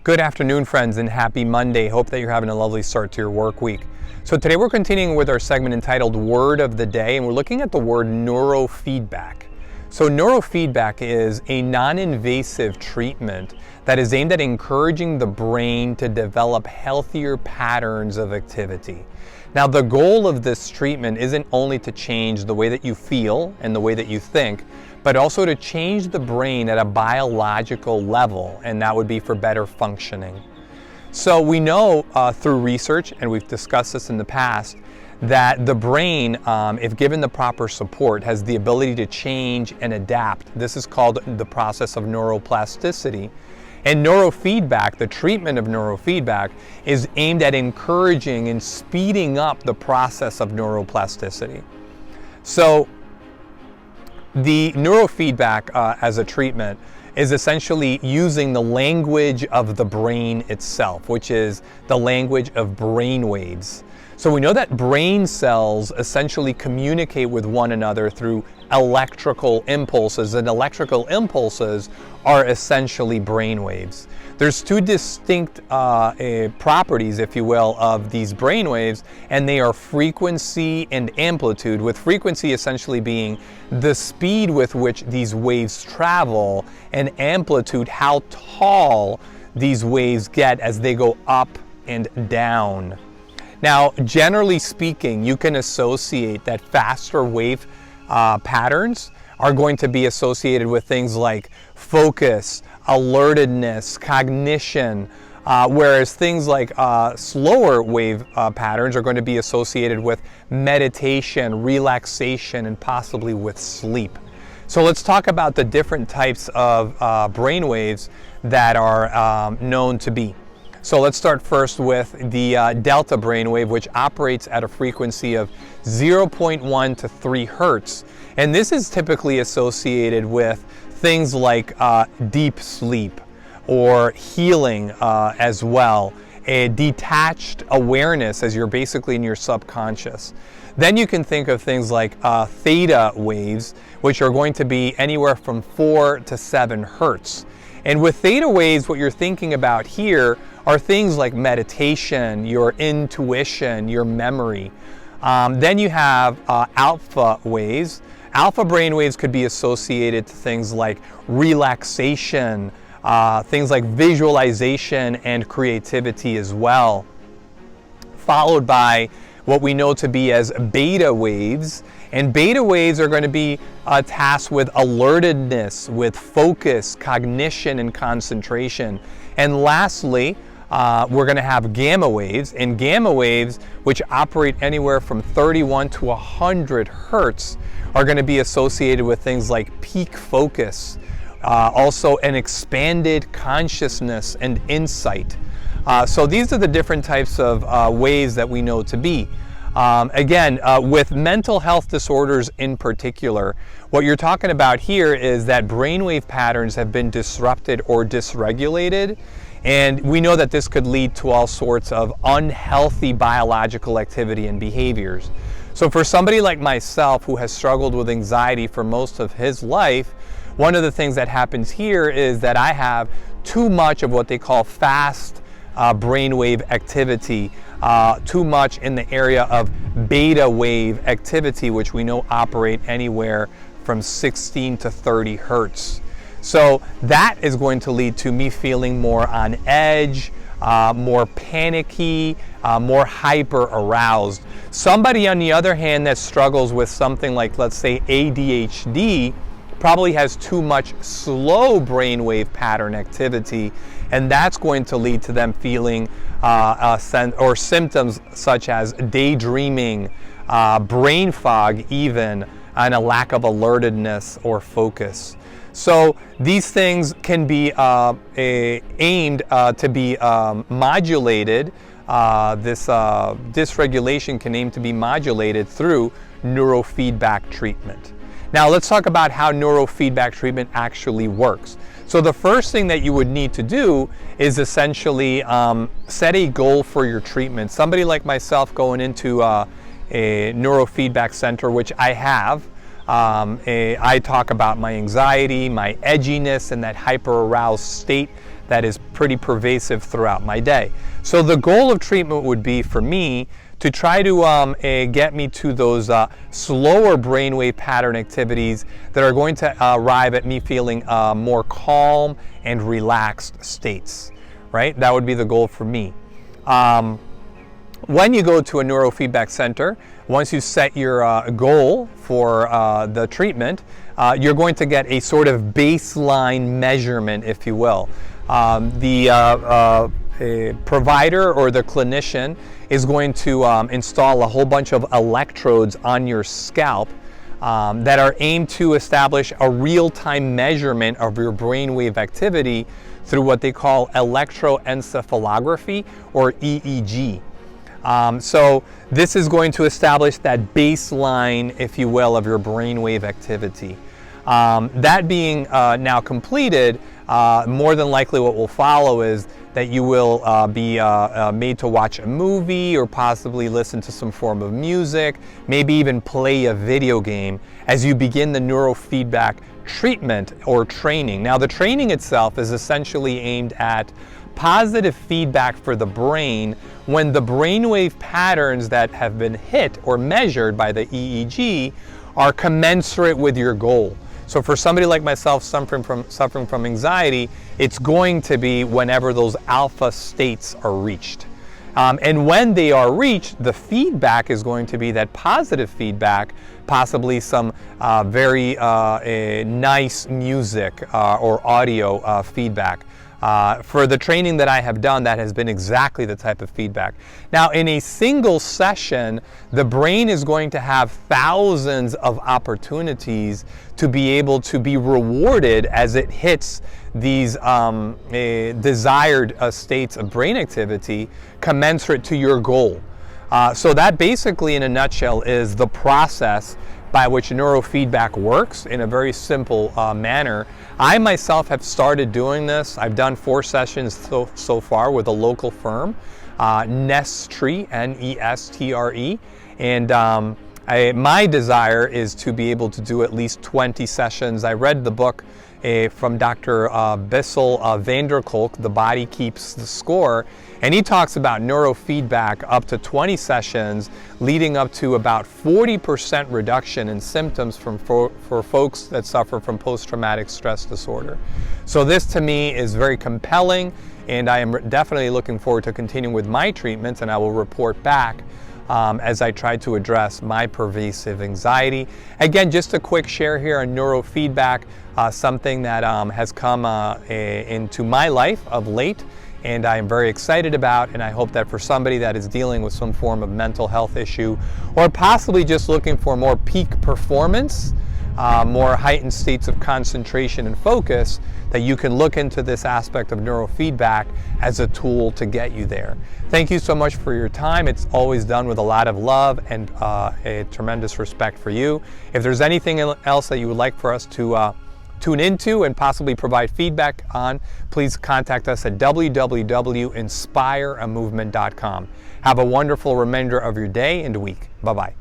Good afternoon, friends, and happy Monday. Hope that you're having a lovely start to your work week. So today we're continuing with our segment entitled Word of the Day, and we're looking at the word neurofeedback. So neurofeedback is a non-invasive treatment that is aimed at encouraging the brain to develop healthier patterns of activity. Now, the goal of this treatment isn't only to change the way that you feel and the way that you think, but also to change the brain at a biological level, and that would be for better functioning. So we know through research, and we've discussed this in the past, that the brain, if given the proper support, has the ability to change and adapt. This is called the process of neuroplasticity. And neurofeedback, the treatment of neurofeedback, is aimed at encouraging and speeding up the process of neuroplasticity. So the neurofeedback as a treatment is essentially using the language of the brain itself, which is the language of brain waves. So we know that brain cells essentially communicate with one another through electrical impulses, and electrical impulses are essentially brain waves. There's two distinct properties, if you will, of these brain waves, and they are frequency and amplitude, with frequency essentially being the speed with which these waves travel, and amplitude how tall these waves get as they go up and down. Now, generally speaking, you can associate that faster wave patterns are going to be associated with things like focus, alertedness, cognition, whereas things like slower wave patterns are going to be associated with meditation, relaxation, and possibly with sleep. So let's talk about the different types of brain waves that are known to be. So let's start first with the delta brainwave, which operates at a frequency of 0.1 to 3 hertz. And this is typically associated with things like deep sleep or healing as well, a detached awareness as you're basically in your subconscious. Then you can think of things like theta waves, which are going to be anywhere from 4 to 7 hertz. And with theta waves, what you're thinking about here are things like meditation, your intuition, your memory. Then you have alpha waves. Alpha brain waves could be associated to things like relaxation, things like visualization and creativity as well. Followed by what we know to be as beta waves. And beta waves are going to be tasked with alertedness, with focus, cognition, and concentration. And lastly, we're going to have gamma waves. And gamma waves, which operate anywhere from 31 to 100 hertz, are going to be associated with things like peak focus, also an expanded consciousness and insight. So these are the different types of waves that we know to be. Again, with mental health disorders in particular, what you're talking about here is that brainwave patterns have been disrupted or dysregulated, and we know that this could lead to all sorts of unhealthy biological activity and behaviors. So for somebody like myself who has struggled with anxiety for most of his life, one of the things that happens here is that I have too much of what they call fast brainwave activity, too much in the area of beta wave activity, which we know operate anywhere from 16 to 30 hertz. So that is going to lead to me feeling more on edge, more panicky, more hyper aroused. Somebody on the other hand that struggles with something like, let's say, ADHD probably has too much slow brainwave pattern activity, and that's going to lead to them feeling or symptoms such as daydreaming, brain fog even, and a lack of alertedness or focus. So these things can be aimed to be modulated. This dysregulation can aim to be modulated through neurofeedback treatment. Now let's talk about how neurofeedback treatment actually works. So the first thing that you would need to do is essentially set a goal for your treatment. Somebody like myself going into a neurofeedback center, which I have, I talk about my anxiety, my edginess, and that hyper-aroused state that is pretty pervasive throughout my day. So the goal of treatment would be for me to try to get me to those slower brainwave pattern activities that are going to arrive at me feeling more calm and relaxed states, right? That would be the goal for me. When you go to a neurofeedback center, once you set your goal for the treatment, you're going to get a sort of baseline measurement, if you will. The provider or the clinician is going to install a whole bunch of electrodes on your scalp that are aimed to establish a real-time measurement of your brainwave activity through what they call electroencephalography, or EEG. So this is going to establish that baseline, if you will, of your brainwave activity. That being now completed, more than likely what will follow is that you will be made to watch a movie or possibly listen to some form of music, maybe even play a video game as you begin the neurofeedback treatment or training. Now, the training itself is essentially aimed at positive feedback for the brain when the brainwave patterns that have been hit or measured by the EEG are commensurate with your goal. So for somebody like myself suffering from anxiety, it's going to be whenever those alpha states are reached. And when they are reached, the feedback is going to be that positive feedback, possibly some very nice music or audio feedback. For the training that I have done, that has been exactly the type of feedback. Now, in a single session, the brain is going to have thousands of opportunities to be able to be rewarded as it hits these desired states of brain activity commensurate to your goal. So that basically, in a nutshell, is the process by which neurofeedback works in a very simple manner. I myself have started doing this. I've done 4 sessions so far with a local firm, NESTRE, N-E-S-T-R-E, and my desire is to be able to do at least 20 sessions. I read the book from Dr. Bessel van der Kolk, The Body Keeps the Score, and he talks about neurofeedback up to 20 sessions, leading up to about 40% reduction in symptoms for folks that suffer from post-traumatic stress disorder. So this to me is very compelling, and I am definitely looking forward to continuing with my treatments, and I will report back as I try to address my pervasive anxiety. Again, just a quick share here on neurofeedback, something that has come into my life of late, and I am very excited about, and I hope that for somebody that is dealing with some form of mental health issue, or possibly just looking for more peak performance, more heightened states of concentration and focus, that you can look into this aspect of neurofeedback as a tool to get you there. Thank you so much for your time. It's always done with a lot of love and a tremendous respect for you. If there's anything else that you would like for us to tune into and possibly provide feedback on, please contact us at www.inspireamovement.com. Have a wonderful remainder of your day and week. Bye-bye.